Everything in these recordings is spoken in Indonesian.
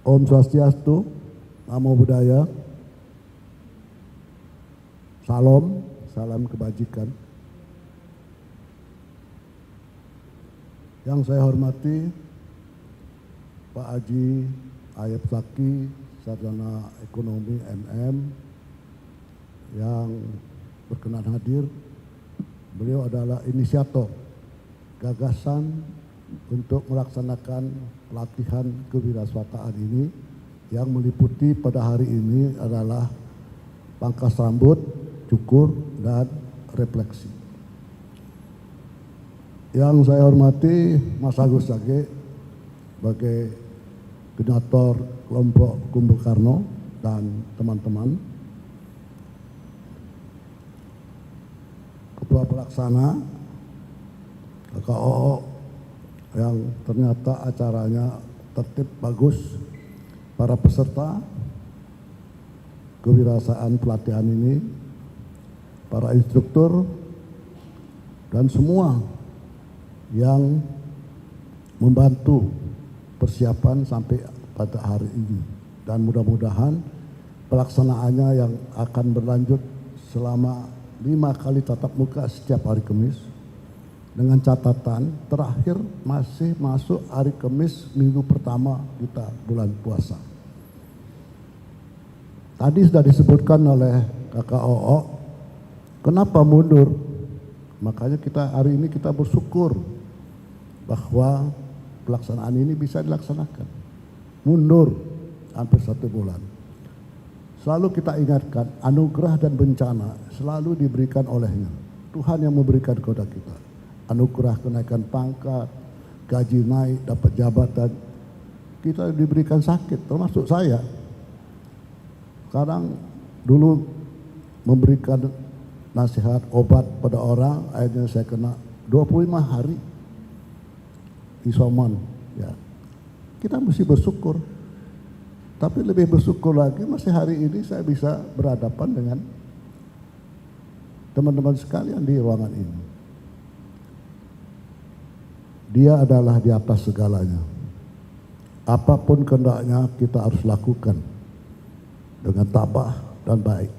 Om Swastiastu, Namo Buddhaya, Salam, salam kebajikan. Yang saya hormati Pak Haji Ayep Zaki, Sarjana Ekonomi MM, yang berkenan hadir. Beliau adalah inisiator gagasan untuk melaksanakan pelatihan kewirausahaan ini, yang meliputi pada hari ini adalah pangkas rambut, cukur, dan refleksi. Yang saya hormati Mas Agus Sage sebagai koordinator kelompok Kumpul Karno dan teman-teman, Ketua Pelaksana KKOO yang ternyata acaranya tertib bagus, para peserta kewirausahaan pelatihan ini, para instruktur, dan semua yang membantu persiapan sampai pada hari ini. Dan mudah-mudahan pelaksanaannya yang akan berlanjut selama 5 kali tatap muka setiap hari Kamis, dengan catatan terakhir masih masuk hari Kamis minggu pertama kita bulan puasa. Tadi sudah disebutkan oleh KKOO, kenapa mundur? Makanya kita hari ini kita bersyukur bahwa pelaksanaan ini bisa dilaksanakan. Mundur hampir 1 bulan. Selalu kita ingatkan, anugerah dan bencana selalu diberikan olehnya. Tuhan yang memberikan kepada kita. Anugerah kenaikan pangkat, gaji naik, dapat jabatan. Kita diberikan sakit, termasuk saya. Sekarang dulu memberikan nasihat obat pada orang, akhirnya saya kena 25 hari isoman. Ya, kita mesti bersyukur. Tapi lebih bersyukur lagi masih hari ini saya bisa berhadapan dengan teman-teman sekalian di ruangan ini. Dia adalah di atas segalanya. Apapun kehendaknya kita harus lakukan dengan tabah dan baik.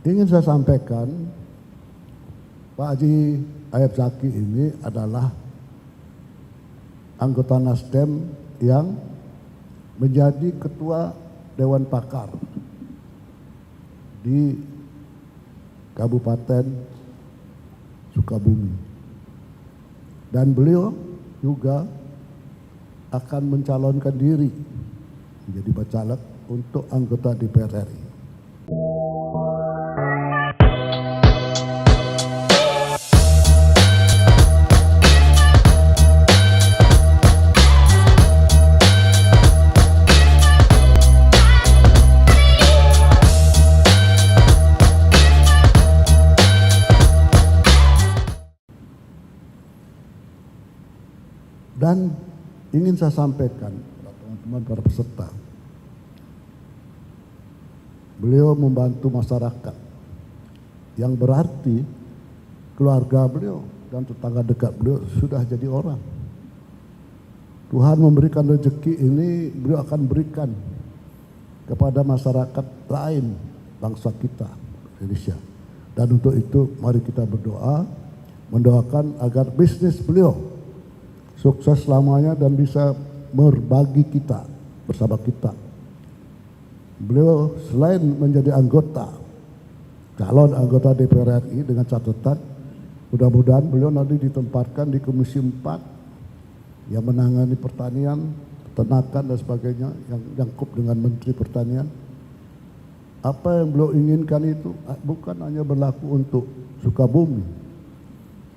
Ingin saya sampaikan, Pak Haji Ayep Zaki ini adalah anggota Nasdem yang menjadi ketua Dewan Pakar di Kabupaten Sukabumi. Dan beliau juga akan mencalonkan diri menjadi bacalek untuk anggota DPR RI. Dan ingin saya sampaikan kepada teman-teman para peserta, beliau membantu masyarakat, yang berarti keluarga beliau dan tetangga dekat beliau sudah jadi orang. Tuhan memberikan rezeki ini, beliau akan berikan kepada masyarakat lain bangsa kita, Indonesia. Dan untuk itu mari kita berdoa, mendoakan agar bisnis beliau sukses selamanya dan bisa berbagi kita bersama kita. Beliau selain menjadi anggota, calon anggota DPR RI dengan catatan, mudah-mudahan beliau nanti ditempatkan di Komisi 4 yang menangani pertanian, peternakan dan sebagainya, yang nyangkut dengan Menteri Pertanian. Apa yang beliau inginkan itu bukan hanya berlaku untuk Sukabumi,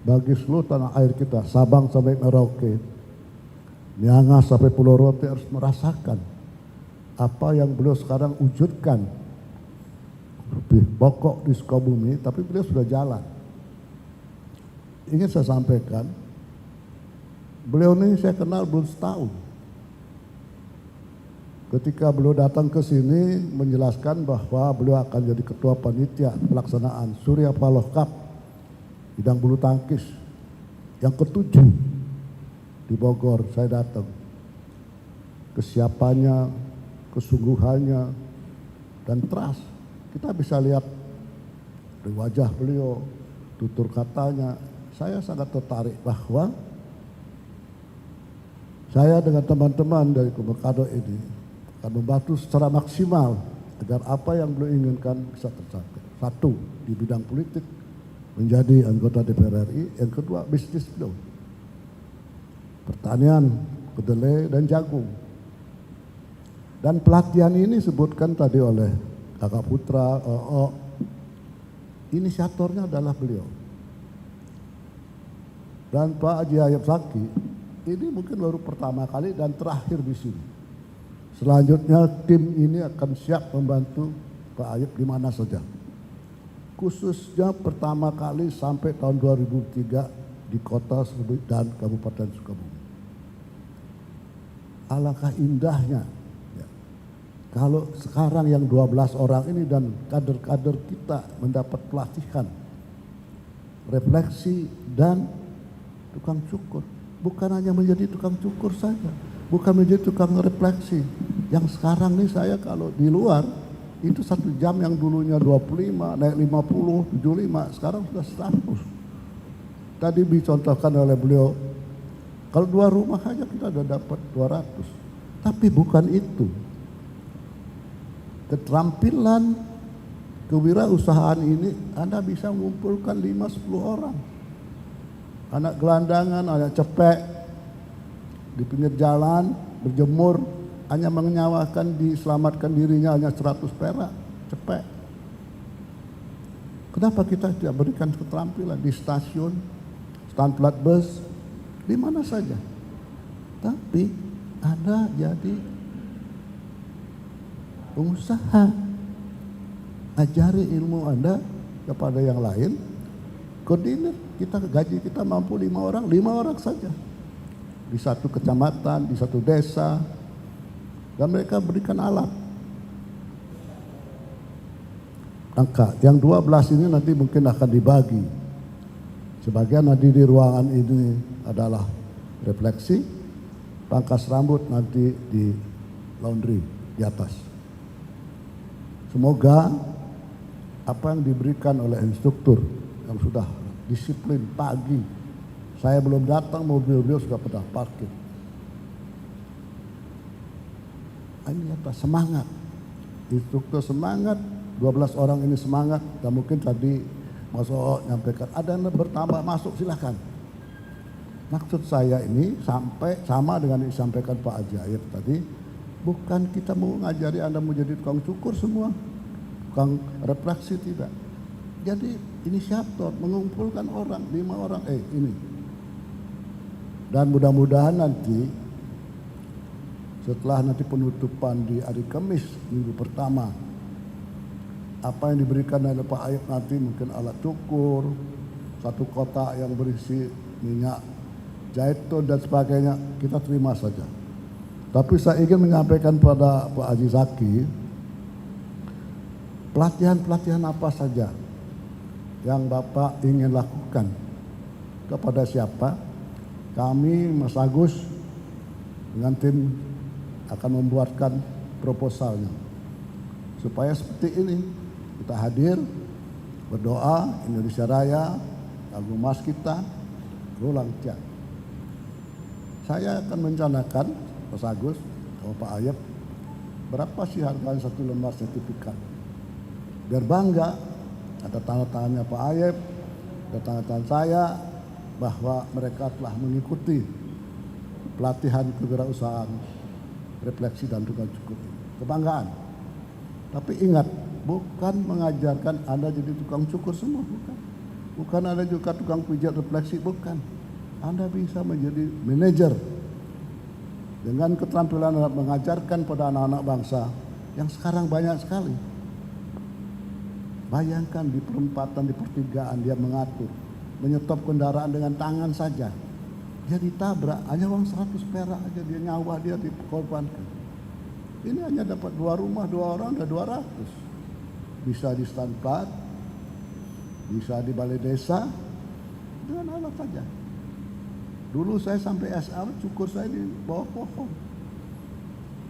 bagi seluruh tanah air kita, Sabang sampai Merauke, Niangas sampai Pulau Rote harus merasakan apa yang beliau sekarang wujudkan. Lebih pokok di Sukabumi, tapi beliau sudah jalan. Ingin saya sampaikan, beliau ini saya kenal belum setahun. Ketika beliau datang ke sini menjelaskan bahwa beliau akan jadi ketua panitia pelaksanaan Surya Paloh Cup bidang bulu tangkis yang ke-7 di Bogor, saya datang. Kesiapannya, kesungguhannya, dan trust. Kita bisa lihat dari wajah beliau, tutur katanya. Saya sangat tertarik bahwa saya dengan teman-teman dari Kumbekado ini akan membantu secara maksimal agar apa yang beliau inginkan bisa tercapai. Satu, di bidang politik menjadi anggota DPR RI. Yang kedua, bisnis beliau. Pertanian, kedelai, dan jagung. Dan pelatihan ini disebutkan tadi oleh Kakak Putra, inisiatornya adalah beliau. Dan Pak Haji Ayub Zaki ini mungkin baru pertama kali dan terakhir di sini. Selanjutnya tim ini akan siap membantu Pak Ayub di mana saja. Khususnya pertama kali sampai tahun 2003 di kota dan Kabupaten Sukabumi. Alangkah indahnya ya, kalau sekarang yang 12 orang ini dan kader-kader kita mendapat pelatihan, refleksi dan tukang cukur. Bukan hanya menjadi tukang cukur saja, bukan menjadi tukang refleksi. Yang sekarang nih saya kalau di luar itu 1 jam yang dulunya 25 naik 50, 75, sekarang sudah 100. Tadi dicontohkan oleh beliau, kalau 2 rumah saja kita sudah dapat 200. Tapi bukan itu. Keterampilan kewirausahaan ini Anda bisa mengumpulkan 5-10 orang. Anak gelandangan, anak cepek di pinggir jalan berjemur hanya menyawakan diselamatkan dirinya hanya 100 perak cepek. Kenapa kita tidak berikan keterampilan di stasiun, stand plat bus, di mana saja? Tapi Anda jadi pengusaha, ajari ilmu Anda kepada yang lain. Koordinat, kita gaji kita mampu 5 orang saja. Di 1 kecamatan, di 1 desa. Dan mereka berikan alat. Angka, yang 12 ini nanti mungkin akan dibagi. Sebagian nanti di ruangan ini adalah refleksi, pangkas rambut nanti di laundry di atas. Semoga apa yang diberikan oleh instruktur yang sudah disiplin pagi, saya belum datang mobil beliau sudah pada parkir. Ini apa? Semangat. Instruktur semangat, 12 orang ini semangat. Dan mungkin tadi Mas Oo nyampaikan ada yang bertambah masuk silahkan. Maksud saya ini sampai sama dengan yang disampaikan Pak Haji Ayub tadi, bukan kita mau ngajari Anda menjadi tukang cukur semua, tukang refleksi, tidak. Jadi inisiator mengumpulkan orang, 5 orang ini. Dan mudah-mudahan nanti setelah nanti penutupan di hari Kamis minggu pertama, apa yang diberikan oleh Pak Ayub nanti mungkin alat cukur, 1 kotak yang berisi minyak zaitun dan sebagainya, kita terima saja. Tapi saya ingin menyampaikan pada Pak Haji Zaki, pelatihan-pelatihan apa saja yang Bapak ingin lakukan kepada siapa? Kami, Mas Agus, dengan tim akan membuatkan proposalnya. Supaya seperti ini, kita hadir, berdoa, Indonesia Raya, lagu mas kita, ulang tiap. Saya akan mencanakan, Mas Agus, sama Pak Ayub, berapa sih harga 1 lembar sertifikat? Biar bangga, ada tanda tangannya Pak Ayub, ada tanda tangan saya, bahwa mereka telah mengikuti pelatihan kewirausahaan, refleksi dan tukang cukur. Kebanggaan. Tapi ingat, bukan mengajarkan Anda jadi tukang cukur semua, bukan. Bukan Anda juga tukang pijat refleksi, bukan. Anda bisa menjadi manajer dengan keterampilan mengajarkan pada anak-anak bangsa yang sekarang banyak sekali. Bayangkan di perempatan, di pertigaan dia mengatur, menyetop kendaraan dengan tangan saja. Dia ditabrak, hanya uang 100 perak aja, dia nyawa dia dikorbankan. Ini hanya dapat 2 rumah, 2 orang, ada 200. Bisa di stand plat, bisa di balai desa, dengan alat saja. Dulu saya sampai SMA cukur saya di bawah pohon.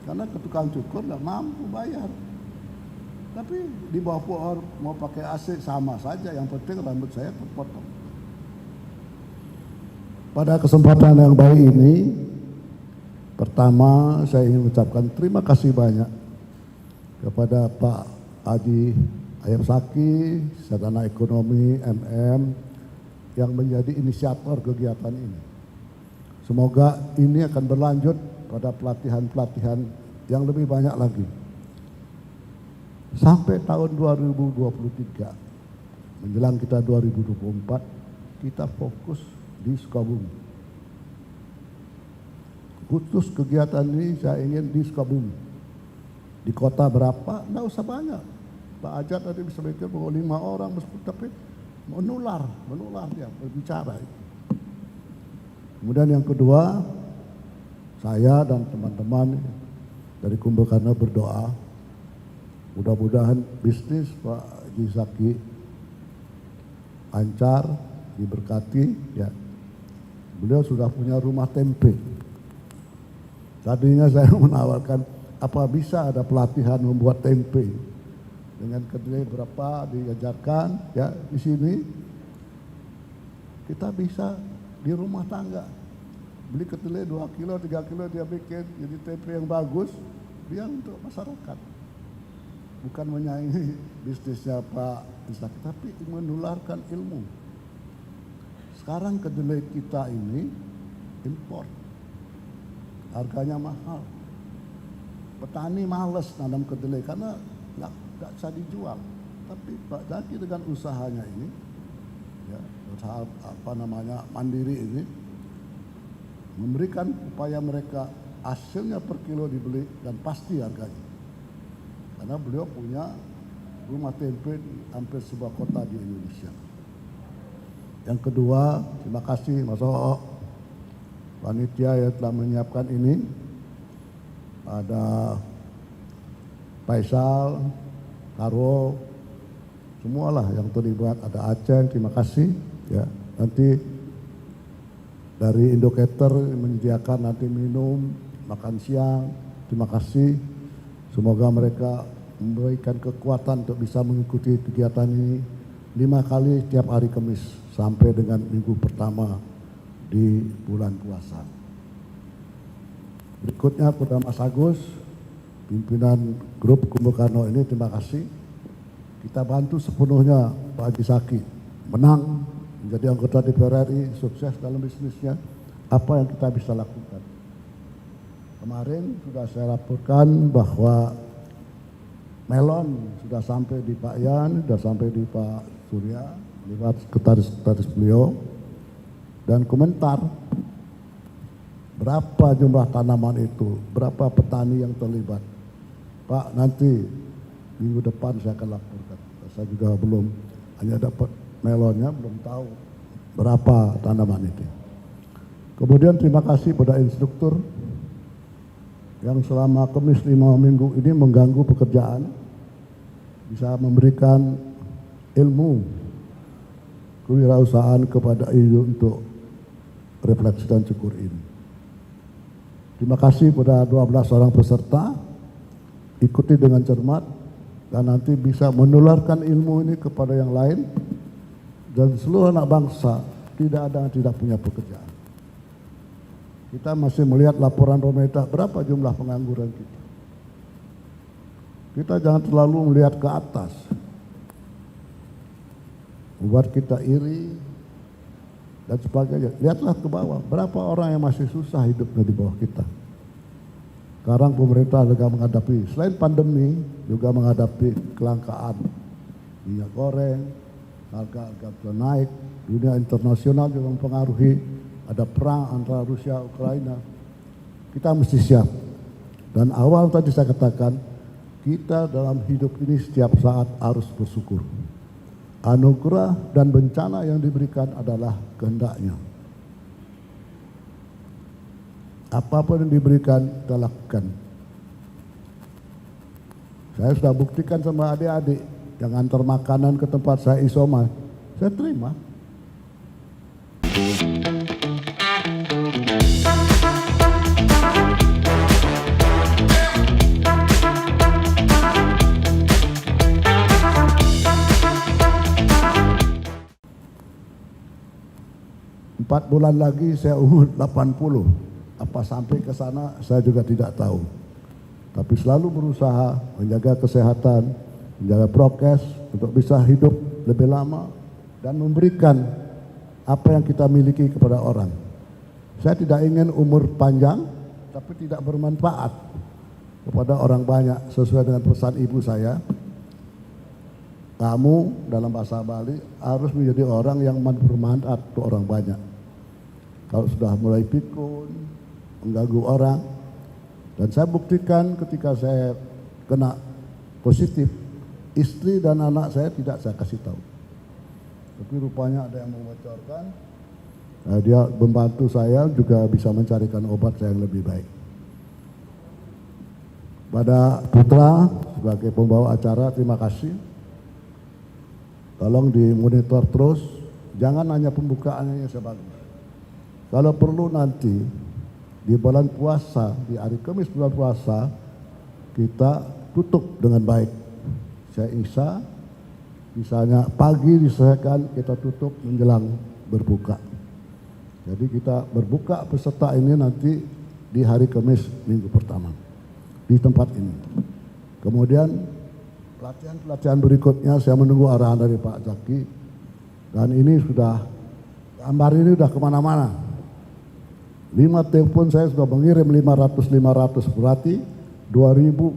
Karena ke tukang cukur nggak mampu bayar. Tapi di bawah pohon mau pakai AC sama saja, yang penting rambut saya terpotong. Pada kesempatan yang baik ini, pertama saya ingin mengucapkan terima kasih banyak kepada Pak Haji Ayam Saki, Sarjana Ekonomi MM, yang menjadi inisiator kegiatan ini. Semoga ini akan berlanjut pada pelatihan-pelatihan yang lebih banyak lagi. Sampai tahun 2023, menjelang kita 2024, kita fokus di Sukabumi. Khusus kegiatan ini saya ingin di Sukabumi. Di kota berapa? Nggak usah banyak. Pak Ajat tadi bisa mikir bahwa 5 orang, tapi menular dia berbicara. Kemudian yang kedua, saya dan teman-teman dari Kumpul Karno berdoa, mudah-mudahan bisnis Pak Haji Saki lancar, diberkati. Ya, beliau sudah punya rumah tempe. Tadinya saya menawarkan apa bisa ada pelatihan membuat tempe dengan kedelai berapa diajarkan ya di sini. Kita bisa di rumah tangga beli kedelai 2 kilo 3 kilo dia bikin jadi tempe yang bagus, dia untuk masyarakat, bukan menyaingi bisnisnya Pak Saki, tapi menularkan ilmu. Sekarang kedelai kita ini impor, harganya mahal. Petani males nanam kedelai karena nggak bisa dijual. Tapi Pak Zaki dengan usahanya ini, ya, usaha mandiri ini, memberikan upaya mereka hasilnya per kilo dibeli dan pasti harganya. Karena beliau punya rumah tempe di hampir sebuah kota di Indonesia. Yang kedua, terima kasih Mas Oo, panitia yang telah menyiapkan ini. Ada Faisal, Karo, semualah yang terlibat. Ada Aceh, terima kasih. Ya, nanti dari Indocater menyediakan nanti minum, makan siang, terima kasih. Semoga mereka memberikan kekuatan untuk bisa mengikuti kegiatan ini 5 kali tiap hari Kamis sampai dengan minggu pertama di bulan puasa. Berikutnya kepada Mas Agus, pimpinan grup Kumpul Karno ini, terima kasih. Kita bantu sepenuhnya Pak Haji Saki menang menjadi anggota DPR RI, sukses dalam bisnisnya. Apa yang kita bisa lakukan? Kemarin sudah saya laporkan bahwa melon sudah sampai di Pak Yan, sudah sampai di Pak Surya lewat sekretaris beliau, dan komentar berapa jumlah tanaman itu, berapa petani yang terlibat. Pak, nanti minggu depan saya akan laporkan. Saya juga belum, hanya dapat melonnya, belum tahu berapa tanaman itu. Kemudian terima kasih pada instruktur yang selama Kamis 5 minggu ini mengganggu pekerjaan, bisa memberikan ilmu kewirausahaan kepada ibu untuk refleksi dan cukur ini. Terima kasih pada 12 orang peserta, ikuti dengan cermat dan nanti bisa menularkan ilmu ini kepada yang lain, dan seluruh anak bangsa tidak ada yang tidak punya pekerjaan. Kita masih melihat laporan Rometa berapa jumlah pengangguran kita. Kita jangan terlalu melihat ke atas, membuat kita iri dan sebagainya. Lihatlah ke bawah, berapa orang yang masih susah hidupnya di bawah kita. Sekarang pemerintah juga menghadapi, selain pandemi, juga menghadapi kelangkaan minyak goreng, harga sudah naik, dunia internasional juga mempengaruhi, ada perang antara Rusia dan Ukraina. Kita mesti siap. Dan awal tadi saya katakan, kita dalam hidup ini setiap saat harus bersyukur. Anugerah dan bencana yang diberikan adalah kehendaknya. Apapun yang diberikan, kita lakukan. Saya sudah buktikan sama adik-adik yang antar makanan ke tempat saya isoma, saya terima. 4 bulan lagi saya umur 80. Apa sampai ke sana saya juga tidak tahu. Tapi selalu berusaha menjaga kesehatan, menjaga prokes untuk bisa hidup lebih lama dan memberikan apa yang kita miliki kepada orang. Saya tidak ingin umur panjang tapi tidak bermanfaat kepada orang banyak, sesuai dengan pesan ibu saya. Kamu dalam bahasa Bali harus menjadi orang yang bermanfaat untuk orang banyak. Kalau sudah mulai pikun, mengganggu orang, dan saya buktikan ketika saya kena positif, istri dan anak saya tidak saya kasih tahu. Tapi rupanya ada yang membocorkan, dia membantu saya juga bisa mencarikan obat saya yang lebih baik. Pada Putra sebagai pembawa acara, terima kasih. Tolong dimonitor terus, jangan hanya pembukaannya yang sebagus. Kalau perlu nanti di bulan puasa, di hari Kamis bulan puasa, kita tutup dengan baik. Saya Isya, misalnya pagi diselesaikan, kita tutup menjelang berbuka. Jadi kita berbuka peserta ini nanti di hari Kamis minggu pertama di tempat ini. Kemudian pelatihan berikutnya saya menunggu arahan dari Pak Zaki, dan ini sudah, gambar ini sudah kemana-mana. 5 telepon saya sudah mengirim 500, berarti 2000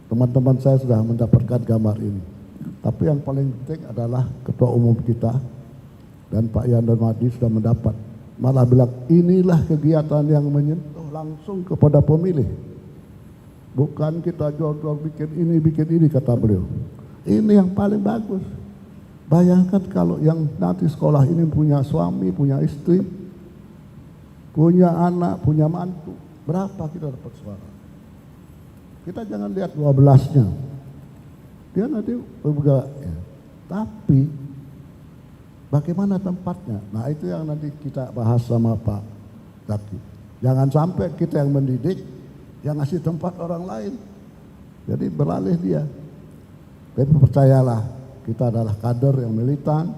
teman-teman saya sudah mendapatkan gambar ini. Tapi yang paling penting adalah Ketua Umum kita dan Pak Yan dan Madi sudah mendapat. Malah bilang inilah kegiatan yang menyentuh langsung kepada pemilih. Bukan kita jual-jual bikin ini kata beliau. Ini yang paling bagus. Bayangkan kalau yang nanti sekolah ini punya suami, punya istri, punya anak, punya mantu, berapa kita dapat suara? Kita jangan lihat 12-nya. Dia nanti bergerak. Ya. Tapi bagaimana tempatnya? Nah itu yang nanti kita bahas sama Pak Zaki. Jangan sampai kita yang mendidik, yang ngasih tempat orang lain. Jadi beralih dia. Tapi percayalah, kita adalah kader yang militan,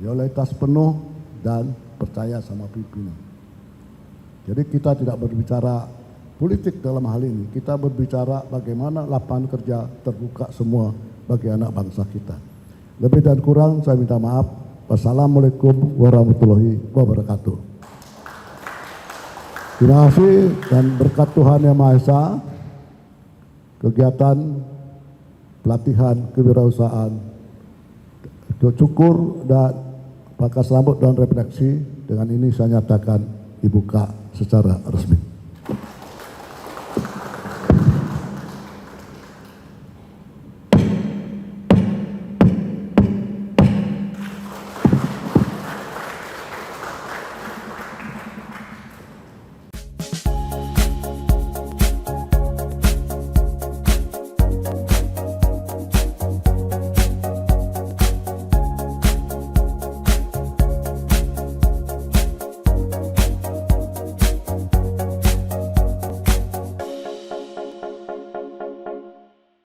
loyalitas penuh, dan percaya sama pimpinan. Jadi kita tidak berbicara politik dalam hal ini. Kita berbicara bagaimana lapangan kerja terbuka semua bagi anak bangsa kita. Lebih dan kurang saya minta maaf. Wassalamualaikum warahmatullahi wabarakatuh. Terima kasih dan berkat Tuhan Yang Maha Esa, kegiatan pelatihan kewirausahaan cukur dan pangkas rambut dan refleksi dengan ini saya nyatakan dibuka secara resmi.